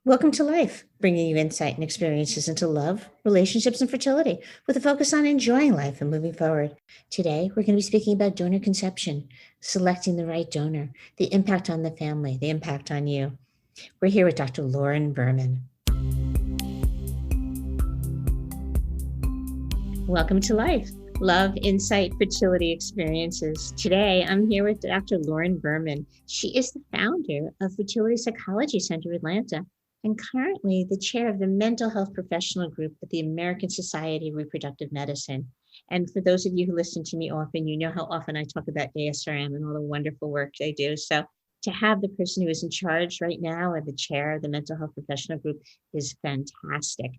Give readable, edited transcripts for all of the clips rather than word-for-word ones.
Welcome to Life, bringing you insight and experiences into love, relationships, and fertility with a focus on enjoying life and moving forward. Today, we're going to be speaking about donor conception, selecting the right donor, the impact on the family, the impact on you. We're here with Dr. Lauren Berman. Welcome to Life, love, insight, fertility experiences. Today, I'm here with Dr. Lauren Berman. She is the founder of Fertility Psychology Center Atlanta and currently the chair of the mental health professional group at the American Society of Reproductive Medicine. And for those of you who listen to me often, you know how often I talk about ASRM and all the wonderful work they do. So to have the person who is in charge right now and the chair of the mental health professional group is fantastic.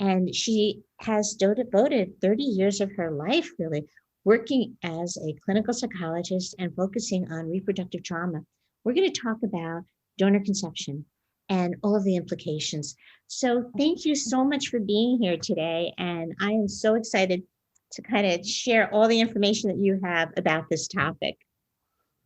And she has devoted 30 years of her life really working as a clinical psychologist and focusing on reproductive trauma. We're going to talk about donor conception and all of the implications. So thank you so much for being here today. And I am so excited to kind of share all the information that you have about this topic.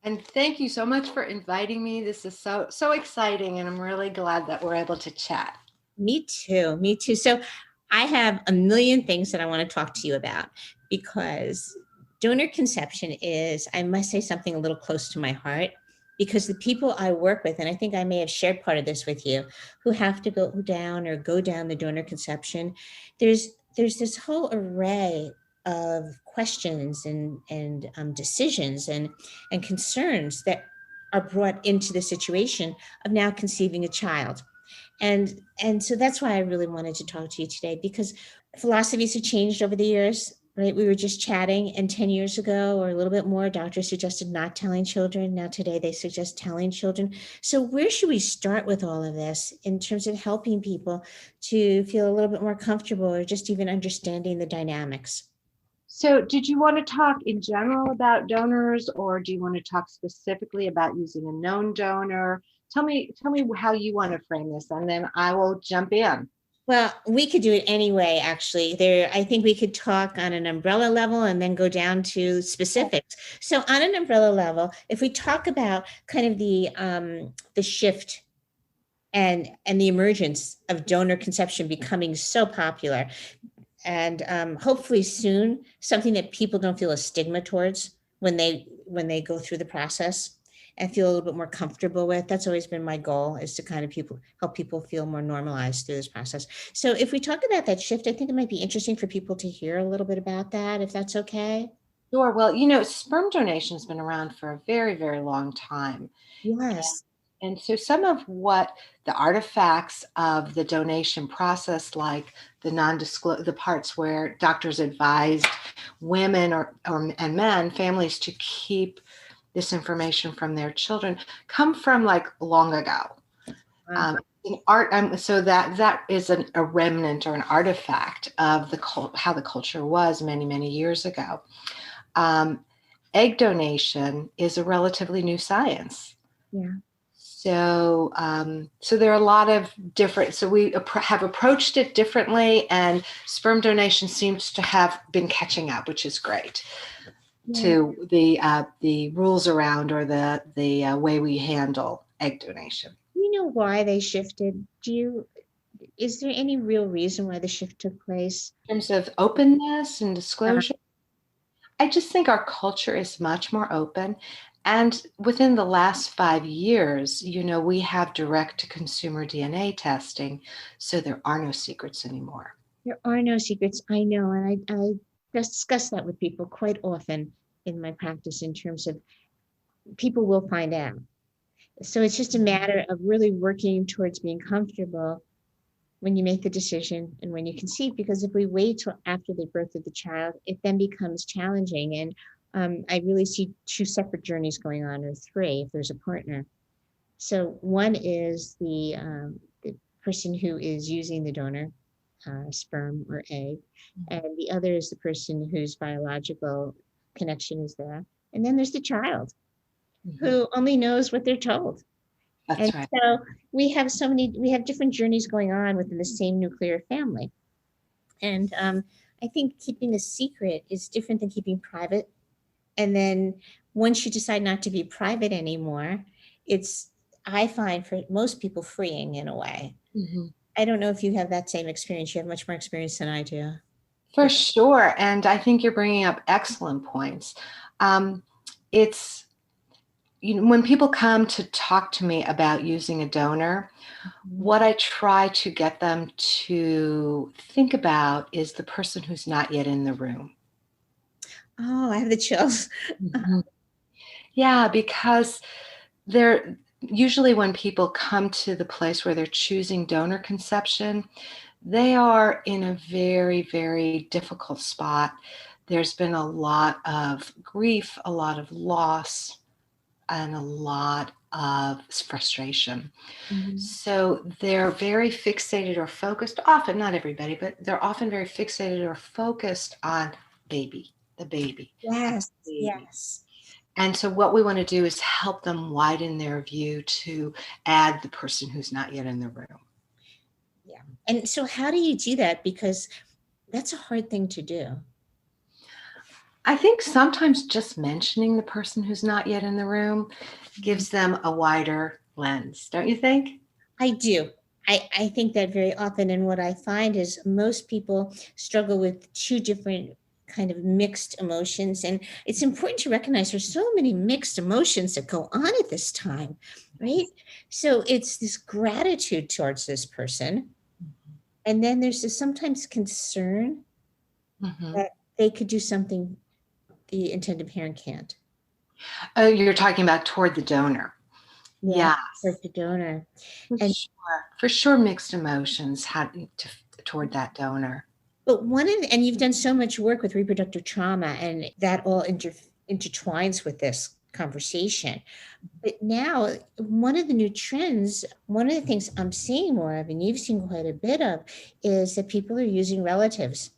And thank you so much for inviting me. This is so exciting, and I'm really glad that we're able to chat. Me too. Me too. So I have a million things that I want to talk to you about because donor conception is, I must say, something a little close to my heart. Because the people I work with, and I think I may have shared part of this with you, who have to go down the donor conception, there's this whole array of questions and decisions and concerns that are brought into the situation of now conceiving a child. And so that's why I really wanted to talk to you today, because philosophies have changed over the years. Right. We were just chatting, and 10 years ago or a little bit more, doctors suggested not telling children. Now today they suggest telling children. So where should we start with all of this in terms of helping people to feel a little bit more comfortable or just even understanding the dynamics? So did you want to talk in general about donors, or do you want to talk specifically about using a known donor? Tell me how you want to frame this, and then I will jump in. Well, we could do it anyway, actually. I think we could talk on an umbrella level and then go down to specifics. So on an umbrella level, if we talk about kind of the shift and the emergence of donor conception becoming so popular, and hopefully soon something that people don't feel a stigma towards when they go through the process and feel a little bit more comfortable with. That's always been my goal, is to kind of help people feel more normalized through this process. So if we talk about that shift, I think it might be interesting for people to hear a little bit about that, if that's okay. Sure. Well, sperm donation has been around for a very, very long time. Yes. And so some of what the artifacts of the donation process, like the parts where doctors advised women and men, families, to keep this information from their children, come from like long ago. Wow. In art, so that is a remnant or an artifact of how the culture was many, many years ago. Egg donation is a relatively new science. Yeah. So, so there are a lot of different, so we have approached it differently, and sperm donation seems to have been catching up, which is great, to the rules around, or the way we handle egg donation. You know why they shifted? Is there any real reason why the shift took place? In terms of openness and disclosure, I just think our culture is much more open. And within the last 5 years, we have direct-to-consumer DNA testing, so there are no secrets anymore. There are no secrets. I know. And I discuss that with people quite often in my practice, in terms of people will find out. So it's just a matter of really working towards being comfortable when you make the decision and when you conceive, because if we wait till after the birth of the child, it then becomes challenging. And I really see two separate journeys going on, or three if there's a partner. So one is the person who is using the donor sperm or egg, and the other is the person whose biological connection is there. And then there's the child who only knows what they're told. That's right. So we have different journeys going on within the same nuclear family. And I think keeping a secret is different than keeping private. And then once you decide not to be private anymore, it's I find for most people freeing in a way. Mhm. I don't know if you have that same experience. You have much more experience than I do. For sure. And I think you're bringing up excellent points. Um, it's, when people come to talk to me about using a donor, Mhm. what I try to get them to think about is the person who's not yet in the room. Oh, I have the chills. Mhm. Yeah, because they're usually, when people come to the place where they're choosing donor conception, they are in a very, very difficult spot. There's been a lot of grief, a lot of loss, and a lot of frustration. Mhm. So they're very fixated or focused, often, not everybody, but they're often very fixated or focused on baby, the baby, the Yes, baby. yes. And so what we want to do is help them widen their view to add the person who's not yet in the room. Yeah. And so how do you do that? Because that's a hard thing to do. I think sometimes just mentioning the person who's not yet in the room Mhm. gives them a wider lens, don't you think? I do. I think that very often. And what I find is most people struggle with two different kind of mixed emotions. And it's important to recognize there's so many mixed emotions that go on at this time, right? So it's this gratitude towards this person. And then there's this sometimes concern Mm-hmm. that they could do something the intended parent can't. Oh, you're talking about toward the donor. Yeah, Yes, for the donor. for And sure. For sure, mixed emotions toward that donor. but and you've done so much work with reproductive trauma, and that all intertwines with this conversation. But now, one of the new trends, one of the things I'm seeing more of, and you've seen quite a bit of, is that people are using relatives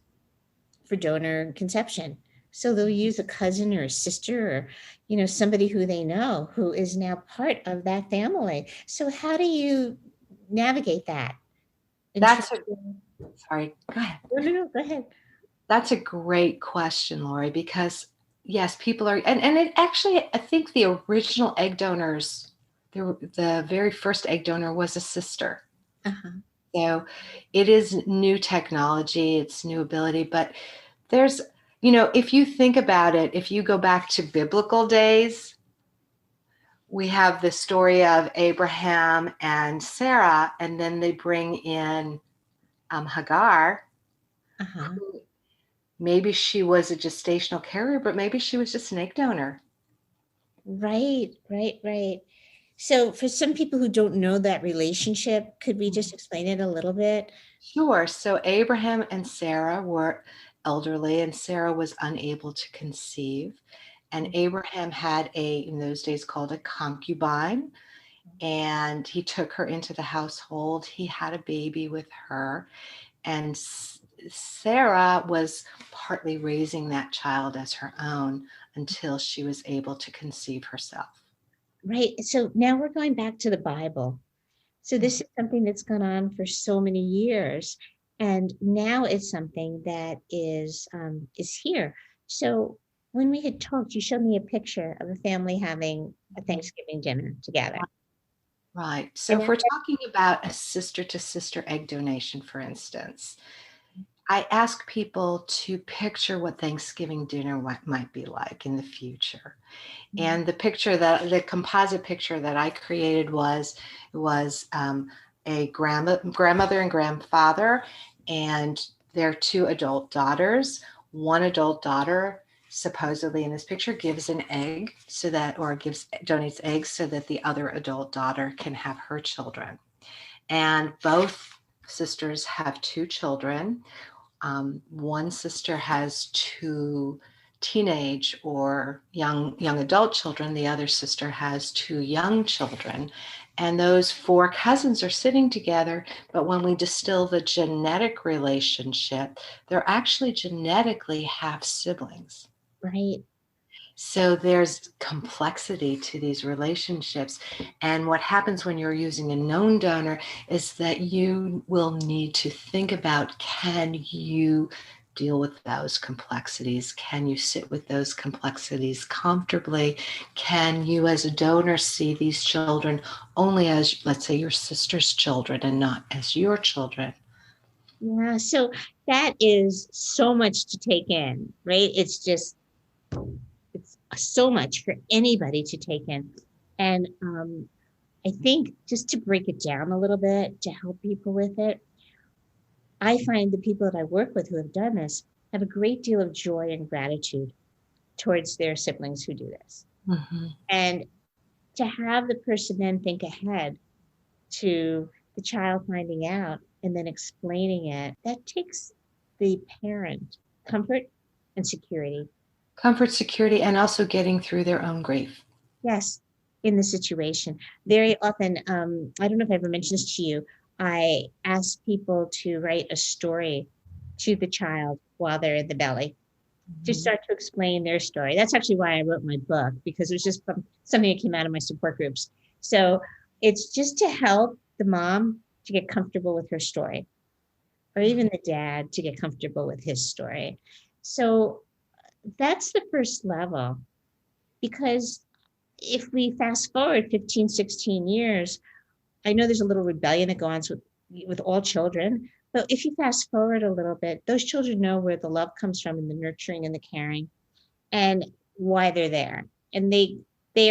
for donor conception. So they'll use a cousin or a sister or, somebody who they know who is now part of that family. So how do you navigate that? In terms That's a, sorry, go ahead. no, no, no, go ahead. That's a great question, Lori, because yes, people are, and it actually, I think the original egg donors, the very first egg donor was a sister. Uh-huh. So it is new technology, it's new ability, but there's, if you think about it, if you go back to biblical days, we have the story of Abraham and Sarah, and then they bring in Hagar. Uh-huh. Maybe she was a gestational carrier, but maybe she was just an egg donor. Right, right, right. So for some people who don't know that relationship, could we just explain it a little bit? Sure. So Abraham and Sarah were elderly, and Sarah was unable to conceive. And Abraham had in those days, called a concubine, and he took her into the household. He had a baby with her, and Sarah was partly raising that child as her own until she was able to conceive herself. Right. So now we're going back to the Bible. So this is something that's gone on for so many years, and now it's something that is here. So when we had talked, you showed me a picture of a family having a Mhm. Thanksgiving dinner together. Right. So And if we're talking about a sister to sister egg donation, for instance, I ask people to picture what Thanksgiving dinner might be like in the future. And the composite picture that I created was a grandmother and grandfather, and their two adult daughters. One adult daughter, supposedly in this picture, gives an egg or donates eggs so that the other adult daughter can have her children. And both sisters have two children. One sister has two teenage or young adult children. The other sister has two young children. And those four cousins are sitting together, but when we distill the genetic relationship, they're actually genetically half siblings. right. So there's complexity to these relationships. And what happens when you're using a known donor is that you will need to think about, can you deal with those complexities? Can you sit with those complexities comfortably? Can you, as a donor, see these children only as, let's say, your sister's children and not as your children? Yeah, so that is so much to take in, right? It's so much for anybody to take in. And I think just to break it down a little bit to help people with it, I find the people that I work with who have done this have a great deal of joy and gratitude towards their siblings who do this. Mm-hmm. And to have the person then think ahead to the child finding out and then explaining it, that takes the parent comfort and security. Comfort, security, and also getting through their own grief. Yes, in the situation. Very often, I don't know if I ever mentioned this to you, I ask people to write a story to the child while they're in the belly to start to explain their story. That's actually why I wrote my book, because it was just something that came out of my support groups. So it's just to help the mom to get comfortable with her story, or even the dad to get comfortable with his story. So that's the first level, because if we fast forward 15, 16 years, I know there's a little rebellion that goes on with all children, but if you fast forward a little bit, those children know where the love comes from and the nurturing and the caring and why they're there. And they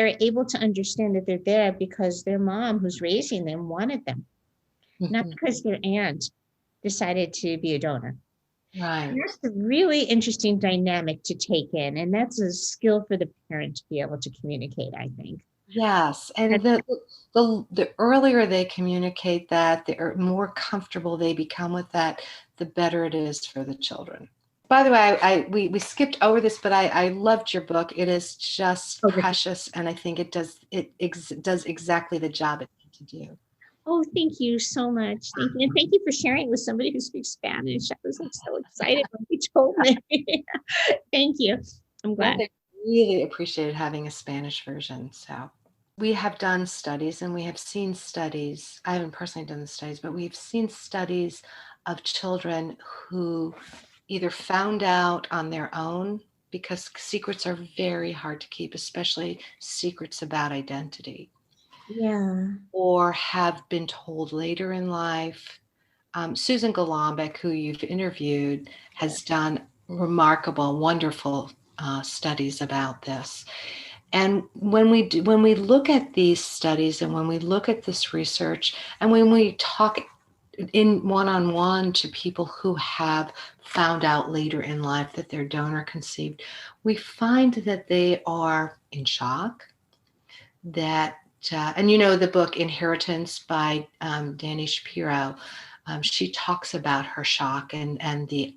are able to understand that they're there because their mom who's raising them wanted them, not because their aunt decided to be a donor. Right. That's a really interesting dynamic to take in. And that's a skill for the parent to be able to communicate, I think. Yes, and the earlier they communicate that, the more comfortable they become with that, the better it is for the children. By the way, we skipped over this, but I loved your book. It is just precious, and I think it does exactly the job it needs to do. Oh, thank you so much. Thank you. And thank you for sharing with somebody who speaks Spanish. I was like so excited when you told me. Thank you. I'm glad. I really appreciated having a Spanish version. So we have done studies and we have seen studies. I haven't personally done the studies, but we've seen studies of children who either found out on their own, because secrets are very hard to keep, especially secrets about identity. Yeah. Or have been told later in life. Susan Golombek, who you've interviewed, has done remarkable, wonderful studies about this. And when we look at these studies and when we look at this research and when we talk in one-on-one to people who have found out later in life that they're donor conceived, we find that they are in shock, that and the book Inheritance by Dani Shapiro, she talks about her shock and the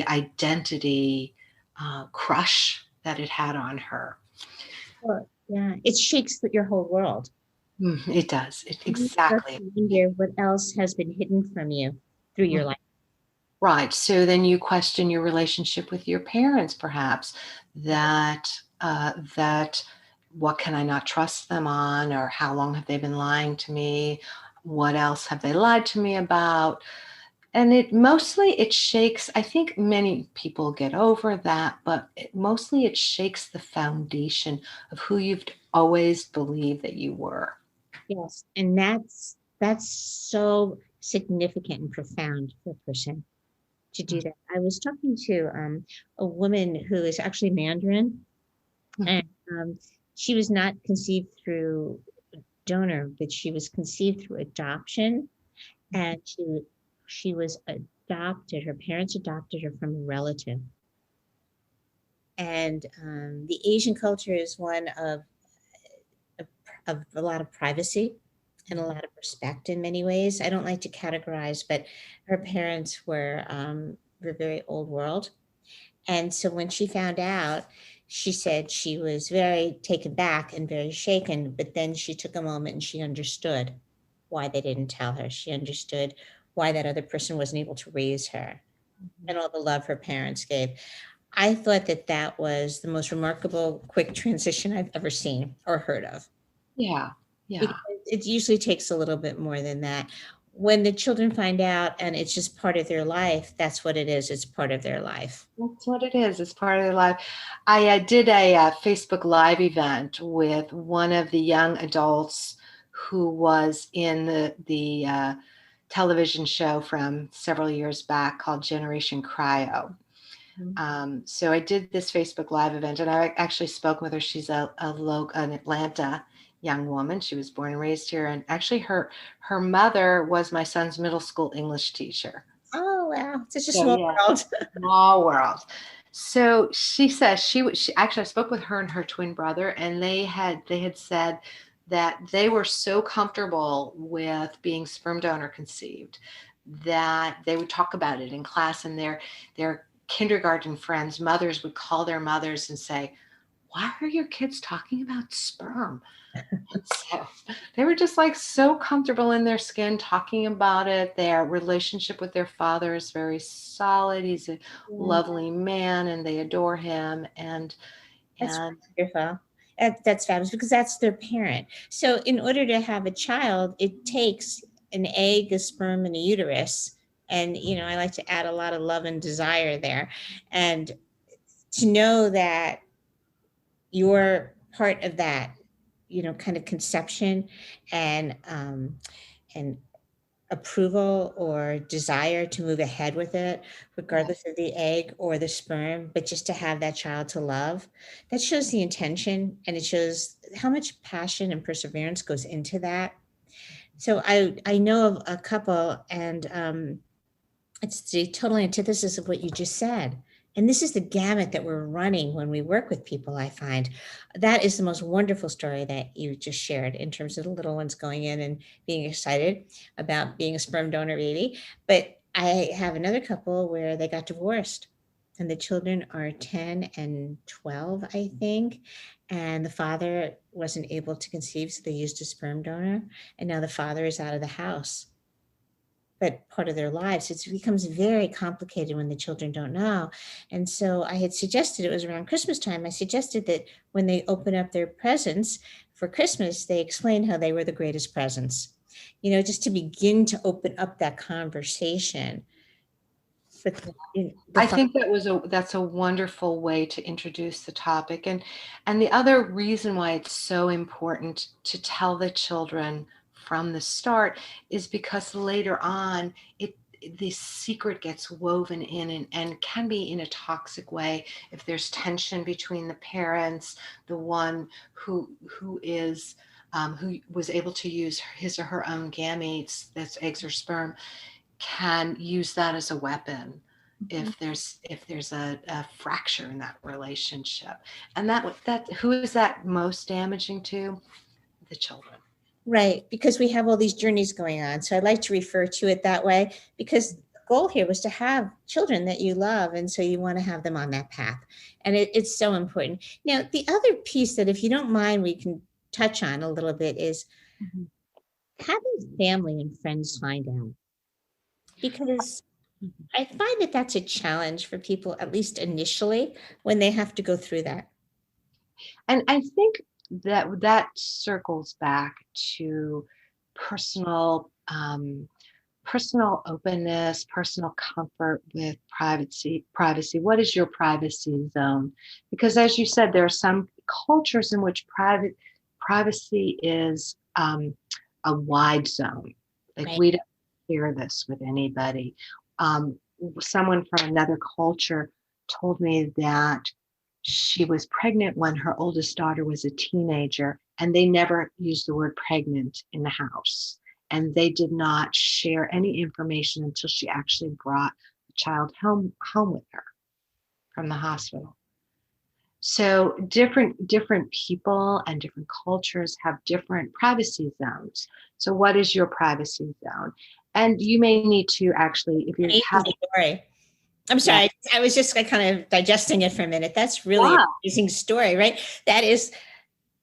identity crush that it had on her. Well, yeah, it shakes your whole world. It does. Exactly. You wonder what else has been hidden from you through your life. Right. So then you question your relationship with your parents, perhaps, that what can I not trust them on, or how long have they been lying to me? What else have they lied to me about? And it shakes. I think many people get over that, but mostly it shakes the foundation of who you've always believed that you were. Yes. And that's so significant and profound for a person to do that. I was talking to a woman who is actually Mandarin, and she was not conceived through donor, but she was conceived through adoption, and she was adopted. Her parents adopted her from a relative, and the Asian culture is one of a lot of privacy and a lot of respect in many ways. I don't like to categorize, but her parents were very old world. And so when she found out, she said she was very taken back and very shaken, but then she took a moment and she understood why they didn't tell her. She understood why that other person wasn't able to raise her and all the love her parents gave. I thought that was the most remarkable, quick transition I've ever seen or heard of. Yeah. Yeah. Because it usually takes a little bit more than that. when the children find out and it's just part of their life, that's what it is. It's part of their life. That's what it is. It's part of their life. I did a Facebook Live event with one of the young adults who was in the television show from several years back called Generation Cryo. So I did this Facebook Live event, and I actually spoke with her. She's an Atlanta young woman. She was born and raised here, and actually her mother was my son's middle school English teacher. Oh, wow. Such a So small yeah, world. small world. So she says she actually, I spoke with her and her twin brother, and they had said that they were so comfortable with being sperm donor conceived that they would talk about it in class, and their kindergarten friends, mothers, would call their mothers and say, "Why are your kids talking about sperm?" And so they were just like so comfortable in their skin talking about it. Their relationship with their father is very solid. He's a Yeah, lovely man, and they adore him. And that's and wonderful. That's fabulous because that's their parent. So, in order to have a child, it takes an egg, a sperm, and a uterus. And, I like to add a lot of love and desire there. And to know that you're part of that, kind of conception and approval or desire to move ahead with it, yeah, regardless of the egg or the sperm, but just to have that child to love, that shows the intention and it shows how much passion and perseverance goes into that. So I know of a couple, and it's the total antithesis of what you just said. And this is the gamut that we're running when we work with people, I find. That is the most wonderful story that you just shared in terms of the little ones going in and being excited about being a sperm donor baby. But I have another couple where they got divorced and the children are 10 and 12, I think. And the father wasn't able to conceive, so they used a sperm donor. And now the father is out of the house, but part of their lives. It becomes very complicated when the children don't know. And so I had suggested, it was around Christmas time, I suggested that when they open up their presents for Christmas, they explain how they were the greatest presents, just to begin to open up that conversation. But I think that's a wonderful way to introduce the topic. And the other reason why it's so important to tell the children from the start is because later on the secret gets woven in, and can be in a toxic way if there's tension between the parents, the one who was able to use his or her own gametes, that's eggs or sperm, can use that as a weapon Mhm. if there's a fracture in that relationship. And that who is that most damaging to? The children. Right, because we have all these journeys going on. So I like to refer to it that way because the goal here was to have children that you love. And so you want to have them on that path. And it's so important. Now, the other piece that, if you don't mind, we can touch on a little bit is Mhm. having family and friends find out. Because Mhm. I find that that's a challenge for people, at least initially, when they have to go through that. And I think that circles back to personal personal openness, personal comfort with privacy. What is your privacy zone? Because as you said, there are some cultures in which privacy is a wide zone. Like Right. we don't share this with anybody. Um, Someone from another culture told me that she was pregnant when her oldest daughter was a teenager, and they never used the word pregnant in the house. And they did not share any information until she actually brought the child home with her from the hospital. So different people and different cultures have different privacy zones. So what is your privacy zone? And you may need to actually, if you have, Amazing story. I'm yeah, sorry. I was just like kind of digesting it for a minute. That's really an yeah, amazing story, right? That is,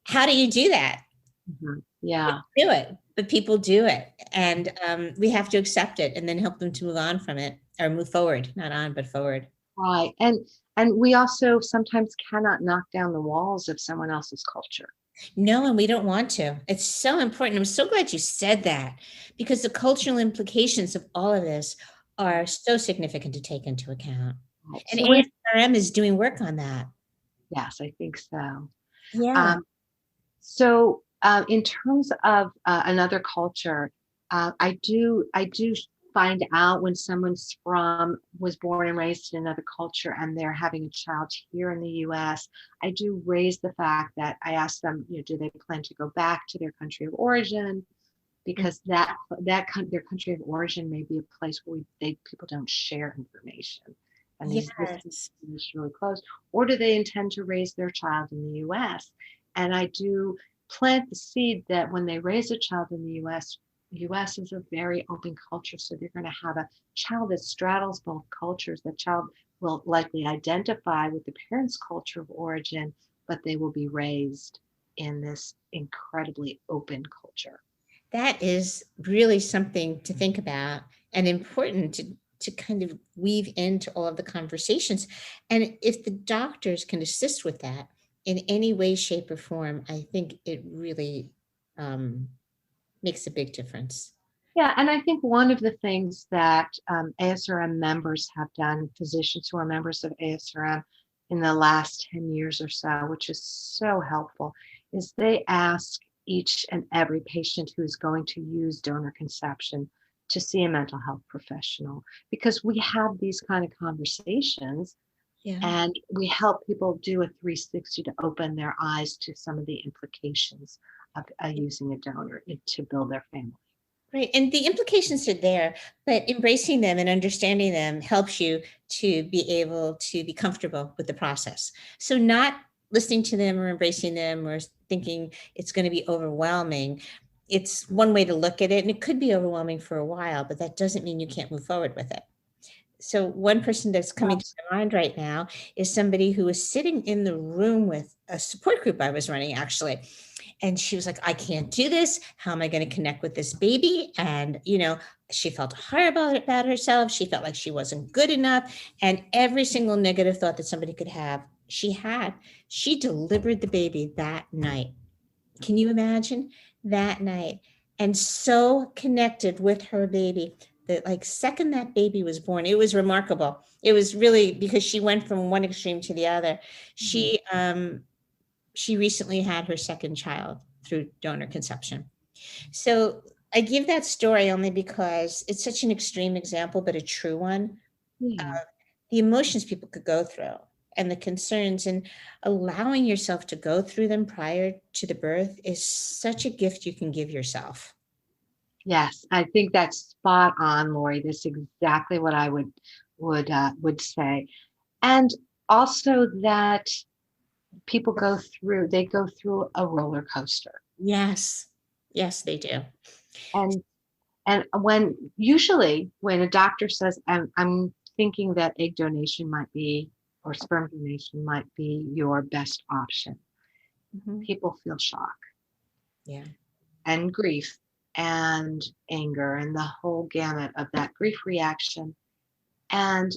how do you do that? mhm, yeah. Do it, but people do it, and we have to accept it and then help them to move on from it or move forward, not on, but forward. Right. And we also sometimes cannot knock down the walls of someone else's culture. No, and we don't want to. It's so important. I'm so glad you said that because the cultural implications of all of this are so significant to take into account. Right. And So we, ASRM is doing work on that. yes, I think so. Yeah. Um, in terms of another culture, I do find out when someone's was born and raised in another culture and they're having a child here in the U.S. I do raise the fact that I ask them, do they plan to go back to their country of origin? Because their country of origin may be a place where people don't share information, and this Yes. is really close. Or do they intend to raise their child in the U.S.? And I do plant the seed that when they raise a child in the U.S. is a very open culture, so they're going to have a child that straddles both cultures. The child will likely identify with the parents' culture of origin, but they will be raised in this incredibly open culture. That is really something to think about and important to kind of weave into all of the conversations. And if the doctors can assist with that in any way, shape, or form, I think it really um, makes a big difference. Yeah, and I think one of the things that ASRM members have done, physicians who are members of ASRM in the last 10 years or so, which is so helpful, is they ask each and every patient who is going to use donor conception to see a mental health professional, because we have these kind of conversations Yeah. and we help people do a 360 to open their eyes to some of the implications of using a donor to build their family. Right. And the implications are there, but embracing them and understanding them helps you to be able to be comfortable with the process. So, not listening to them or embracing them or thinking it's going to be overwhelming. It's one way to look at it. And it could be overwhelming for a while, but that doesn't mean you can't move forward with it. So, one person that's coming to my mind right now is somebody who was sitting in the room with a support group I was running, actually. And she was like, I can't do this. How am I going to connect with this baby? And, she felt horrible about herself. She felt like she wasn't good enough. And every single negative thought that somebody could have, she had. She delivered the baby that night. Can you imagine that night? And so connected with her baby that, like, second that baby was born, it was remarkable. It was really because she went from one extreme to the other. She recently had her second child through donor conception. So I give that story only because it's such an extreme example, but a true one. Yeah. The emotions people could go through and the concerns, and allowing yourself to go through them prior to the birth is such a gift you can give yourself. Yes, I think that's spot on, Lori. That's exactly what I would say. And also that they go through a roller coaster. Yes. Yes, they do. And usually when a doctor says, I'm thinking that egg donation might be, or sperm donation might be your best option, Mhm. people feel shock Yeah. and grief and anger and the whole gamut of that grief reaction. And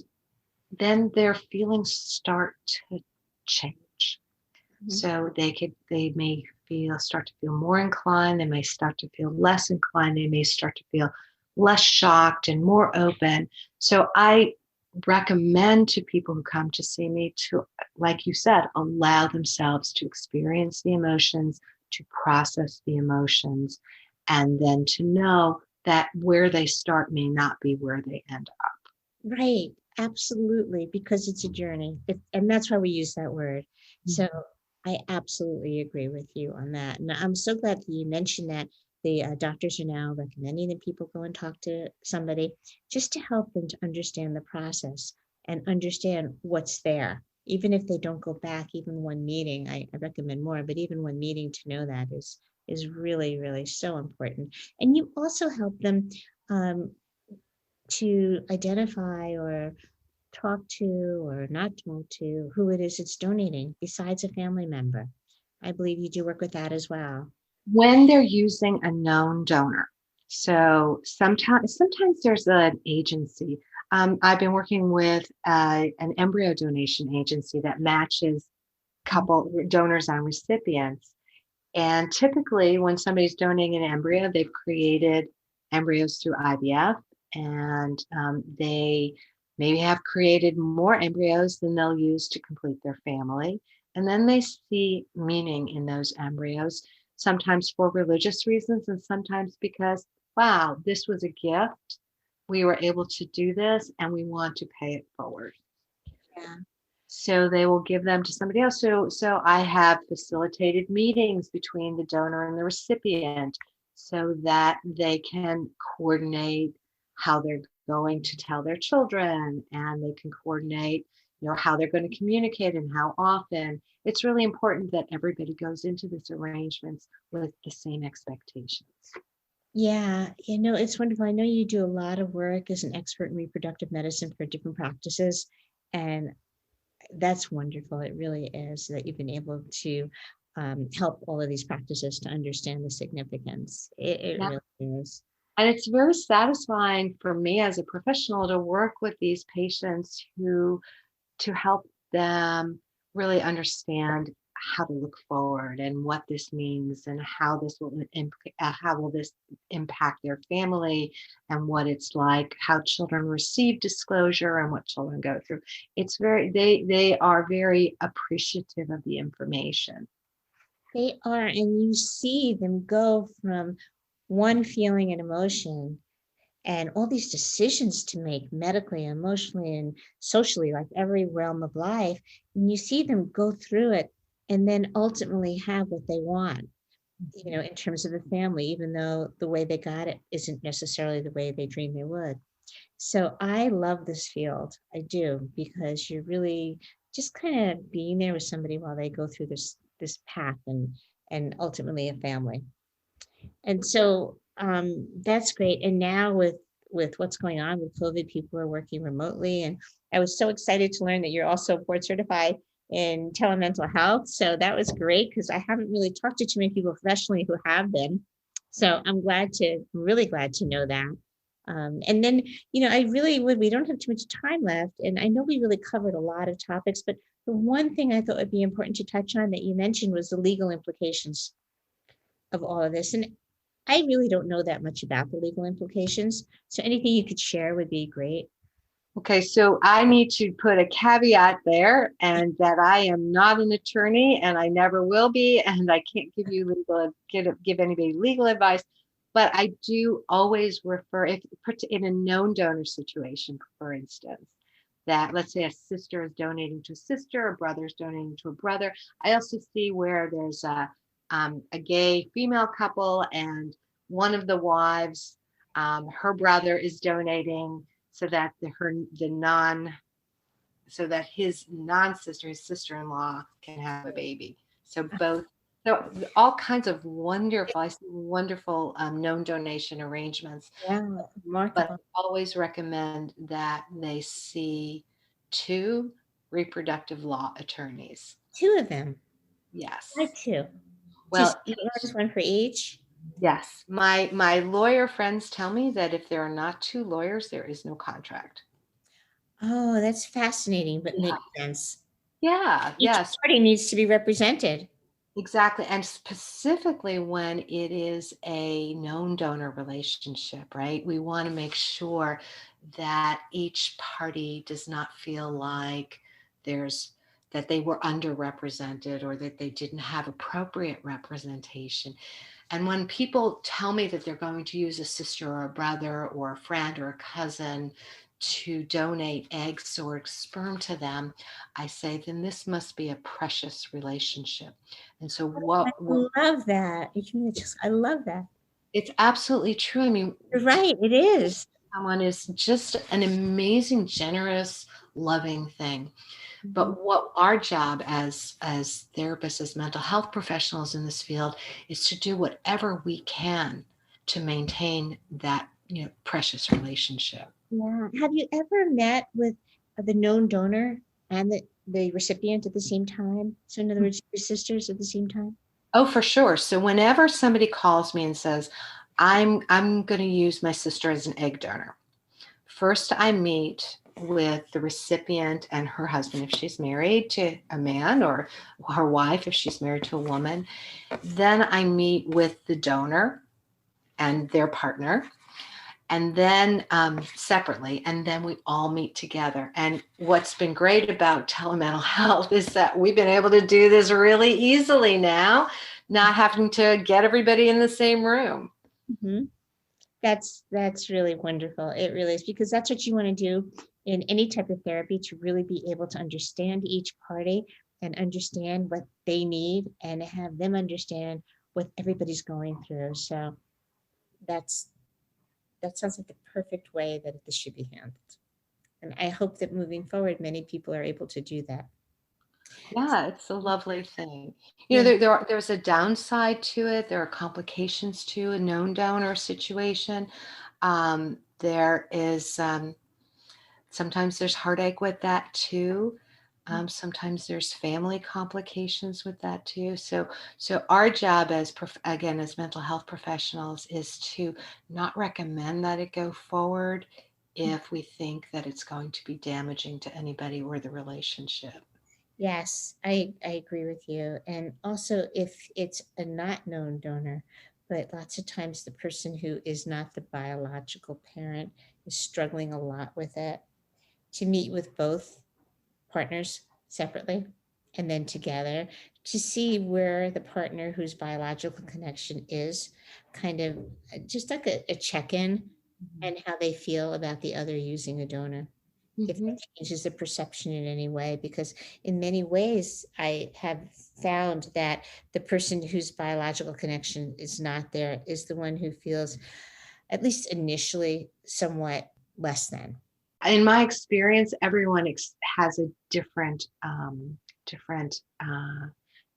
then their feelings start to change. Mhm. So they may start to feel more inclined, they may start to feel less inclined, they may start to feel less shocked and more open. So I recommend to people who come to see me to, like you said, allow themselves to experience the emotions, to process the emotions, and then to know that where they start may not be where they end up. Right. Absolutely. Because it's a journey. And that's why we use that word. So I absolutely agree with you on that. And I'm so glad that you mentioned that the doctors are now recommending that people go and talk to somebody just to help them to understand the process and understand what's there. Even if they don't go back, even one meeting, I recommend more, but even one meeting to know that is really, really so important. And you also help them um, to identify or talk to or not talk to who it is that's donating besides a family member. I believe you do work with that as well. When they're using a known donor. So sometimes there's an agency. I've been working with an embryo donation agency that matches couple donors and recipients. And typically, when somebody's donating an embryo, they've created embryos through IVF, and they maybe have created more embryos than they'll use to complete their family. And then they see meaning in those embryos, sometimes for religious reasons, and sometimes because, wow, this was a gift. We were able to do this, and we want to pay it forward. Yeah. So they will give them to somebody else. So I have facilitated meetings between the donor and the recipient so that they can coordinate how they're going to tell their children, and they can coordinate, how they're going to communicate and how often. It's really important that everybody goes into this arrangements with the same expectations. Yeah, it's wonderful. I know you do a lot of work as an expert in reproductive medicine for different practices, and that's wonderful. It really is that you've been able to help all of these practices to understand the significance. It Yeah. really is. And it's very satisfying for me as a professional to work with these patients to help them really understand how to look forward and what this means and how will this impact their family, and what it's like, how children receive disclosure and what children go through. It's very they are very appreciative of the information. They are, and you see them go from one feeling and emotion and all these decisions to make medically, emotionally, and socially, like every realm of life. And you see them go through it and then ultimately have what they want, in terms of the family, even though the way they got it isn't necessarily the way they dreamed they would. So I love this field. I do, because you're really just kind of being there with somebody while they go through this path and ultimately a family. And so that's great. And now with what's going on with COVID, people are working remotely. And I was so excited to learn that you're also board certified in telemental health. So that was great, because I haven't really talked to too many people professionally who have been. So I'm really glad to know that. And then, I really would, we don't have too much time left. And I know we really covered a lot of topics, but the one thing I thought would be important to touch on that you mentioned was the legal implications of all of this. And I really don't know that much about the legal implications. So anything you could share would be great. Okay, so I need to put a caveat there, and that I am not an attorney and I never will be, and I can't give anybody legal advice, but I do always refer, if in a known donor situation, for instance, that let's say a sister is donating to a sister, a brother is donating to a brother. I also see where there's a gay female couple, and one of the wives, her brother is donating so that his non-sister, his sister-in-law, can have a baby. So all kinds of wonderful, I see wonderful known donation arrangements. Yeah, But remarkable. I always recommend that they see two reproductive law attorneys. Two of them. Why Yes. two? Two Well, CEOs, one for each. yes. My lawyer friends tell me that if there are not two lawyers, there is no contract. Oh, that's fascinating, but Yeah. makes sense. Yeah. Each Yes. party needs to be represented. Exactly. And specifically when it is a known donor relationship, right? We want to make sure that each party does not feel like there's that they were underrepresented or that they didn't have appropriate representation. And when people tell me that they're going to use a sister or a brother or a friend or a cousin to donate eggs or sperm to them, I say, then this must be a precious relationship. And so I love that. I love that. it's absolutely true. I mean, You're right. It is. someone is just an amazing, generous, loving thing. Mhm. But what our job as therapists, as mental health professionals in this field, is to do whatever we can to maintain that precious relationship. Yeah. Have you ever met with the known donor and the recipient at the same time? So in other words, your sisters at the same time? Oh, for sure. So whenever somebody calls me and says, I'm going to use my sister as an egg donor, first I meet with the recipient and her husband if she's married to a man, or her wife if she's married to a woman. Then I meet with the donor and their partner, and then separately, and then we all meet together. And what's been great about telemental health is that we've been able to do this really easily now, not having to get everybody in the same room. Mm-hmm. That's really wonderful. It really is, because that's what you want to do in any type of therapy, to really be able to understand each party and understand what they need and have them understand what everybody's going through. So that sounds like the perfect way that this should be handled. And I hope that moving forward, many people are able to do that. Yeah, it's a lovely thing. Yeah. There's a downside to it. There are complications to a known donor situation. There is sometimes there's heartache with that too. Sometimes there's family complications with that too. So our job as mental health professionals is to not recommend that it go forward if we think that it's going to be damaging to anybody or the relationship. Yes, I agree with you. And also, if it's a not known donor, but lots of times the person who is not the biological parent is struggling a lot with it, to meet with both partners separately and then together, to see where the partner whose biological connection is, kind of just like a check-in, and how they feel about the other using a donor. If that changes the perception in any way, because in many ways I have found that the person whose biological connection is not there is the one who feels, at least initially, somewhat less than. In my experience, everyone has a different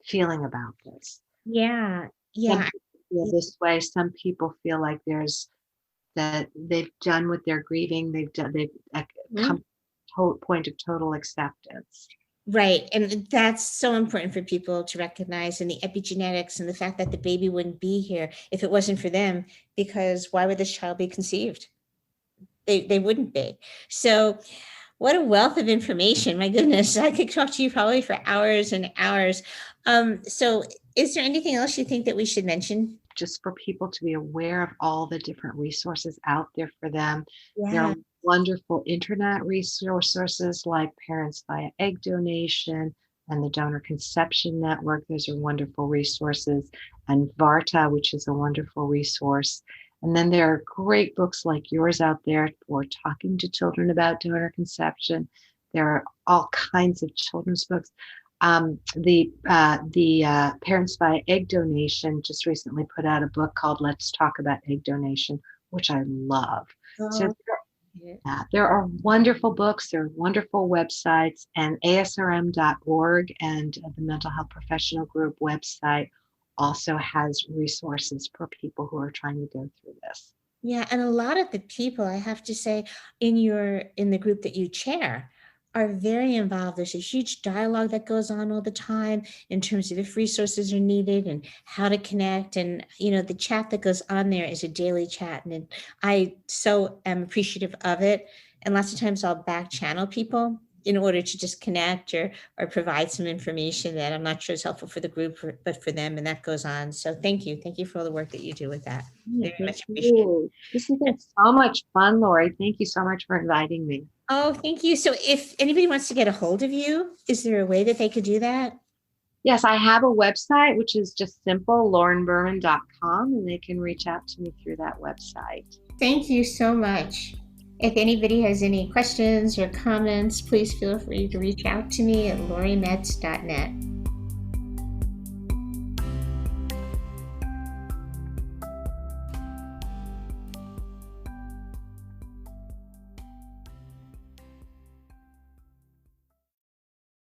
feeling about this. Yeah. Some people feel this way. Some people feel like that they've done what they're grieving. They've come to a point of total acceptance. Right. And that's so important for people to recognize, and the epigenetics and the fact that the baby wouldn't be here if it wasn't for them, because why would this child be conceived? They wouldn't be. So what a wealth of information. My goodness, I could talk to you probably for hours and hours. So is there anything else you think that we should mention? Just for people to be aware of all the different resources out there for them. Yeah. There are wonderful internet resources like Parents via Egg Donation and the Donor Conception Network. Those are wonderful resources. And Varta, which is a wonderful resource. And then there are great books like yours out there for talking to children about donor conception. There are all kinds of children's books. The Parents via Egg Donation just recently put out a book called Let's Talk About Egg Donation, which I love. So there are wonderful books, there are wonderful websites, and ASRM.org and the Mental Health Professional Group website also has resources for people who are trying to go through this. Yeah, and a lot of the people, I have to say, in the group that you chair, are very involved. There's a huge dialogue that goes on all the time in terms of if resources are needed and how to connect. And, the chat that goes on there is a daily chat. And I so am appreciative of it. And lots of times I'll back channel people in order to just connect or provide some information that I'm not sure is helpful for the group, but for them. And that goes on. So thank you. Thank you for all the work that you do with that. Very much appreciated. This has been so much fun, Lori. Thank you so much for inviting me. Oh, thank you. So if anybody wants to get a hold of you, is there a way that they could do that? Yes, I have a website, which is just simple, laurenberman.com, and they can reach out to me through that website. Thank you so much. If anybody has any questions or comments, please feel free to reach out to me at laurimets.net.